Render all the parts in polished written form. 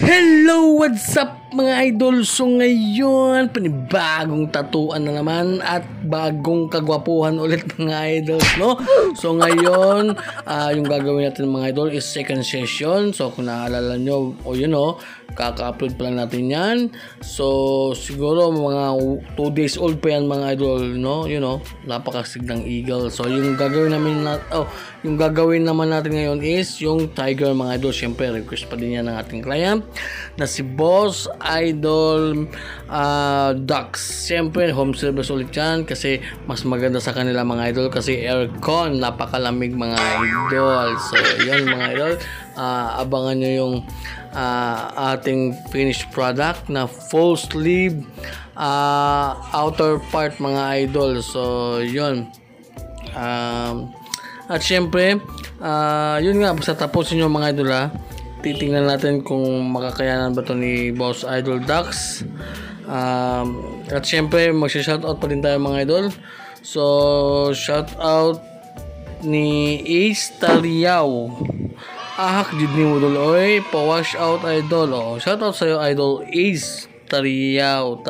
Hello! What's up mga idol? So ngayon, panibagong tatuan na naman at bagong kagwapuhan ulit mga idol, no? So ngayon, yung gagawin natin mga idol is second session. So kung naalala nyo, o yun o, kaka-upload pa lang natin yan. So siguro mga 2 days old pa yan mga idol, no? You know, napakasig ng eagle. So yung gagawin namin yung gagawin naman natin ngayon is yung tiger mga idol. Syempre request pa din yan ng ating client na si Boss Idol Ducks. Syempre home service ulit yan kasi mas maganda sa kanila mga idol kasi aircon, napakalamig mga idol. So yun mga idol, abangan nyo yung ating finished product na full sleeve outer part mga idol. So yun, at syempre yun nga, basta tapusin nyo mga idol titingnan natin kung makakayanan ba to ni Boss Idol Ducks. At syempre magsha-shoutout pa din tayo mga idol. So shoutout ni Ace Taliao, ahak jud ni Mudol oy, pa-wash out idol. Shoutout sa'yo idol Ace Taliao,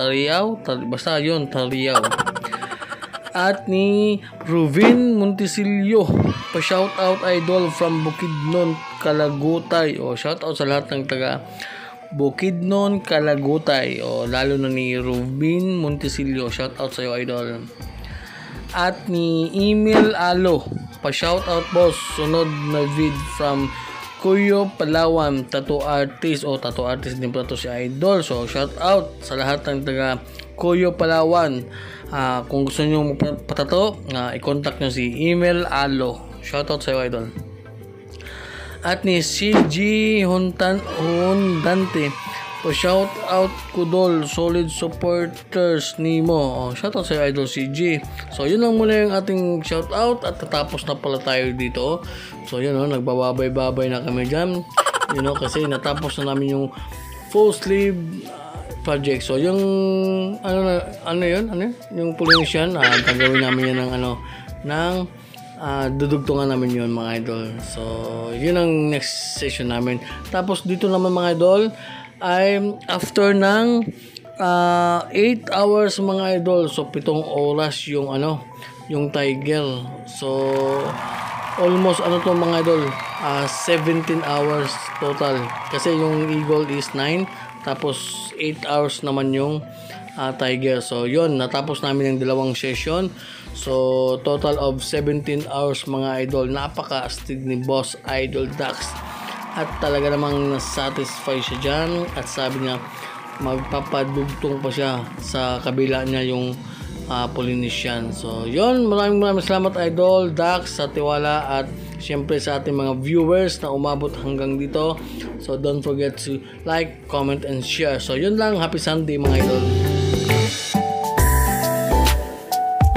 basta yun, Taliao. At ni Ruvin Montesilio, pa-shoutout idol from Bukidnon, Kalagutay. Shoutout sa lahat ng taga Bukidnon, Kalagutay. Lalo na ni Ruvin Montesilio, shoutout sa iyo idol. At ni Emil Alo, pa-shoutout boss, sunod na vid from Kuyo Palawan, tattoo artist. Tattoo artist din pala to si idol. So shoutout sa lahat ng taga Kuyo Palawan. Kung gusto nyo magpatato, i-contact nyo si Emil Alo. Shoutout sa iyo idol. At ni CG Hondante, pa-shoutout Kudol, solid supporters nimo. Shoutout sa iyo idol CG. So yun lang muna yung ating shoutout at tatapos na pala tayo dito. So yun nagbababay-babay na kami dyan. Kasi natapos na namin yung full sleeve project. So yung yung Polynesian, gagawin namin yan ng dudugtungan namin yun mga idol. So yun ang next session namin. Tapos dito naman mga idol ay after ng 8 hours mga idol. So 7 oras yung yung tiger. So almost to mga idol, 17 hours total. Kasi yung eagle is 9, tapos 8 hours naman yung tiger. So yun, natapos namin yung dalawang session. So total of 17 hours mga idol. Napaka-astig ni Boss Idol Ducks. At talaga namang nasatisfy siya dyan. At sabi niya magpapadugtong pa siya sa kabila niya yung Polynesian. So yun, maraming salamat idol Ducks sa tiwala at syempre sa ating mga viewers na umabot hanggang dito. So don't forget to like, comment and share. So yun lang, happy Sunday mga idol.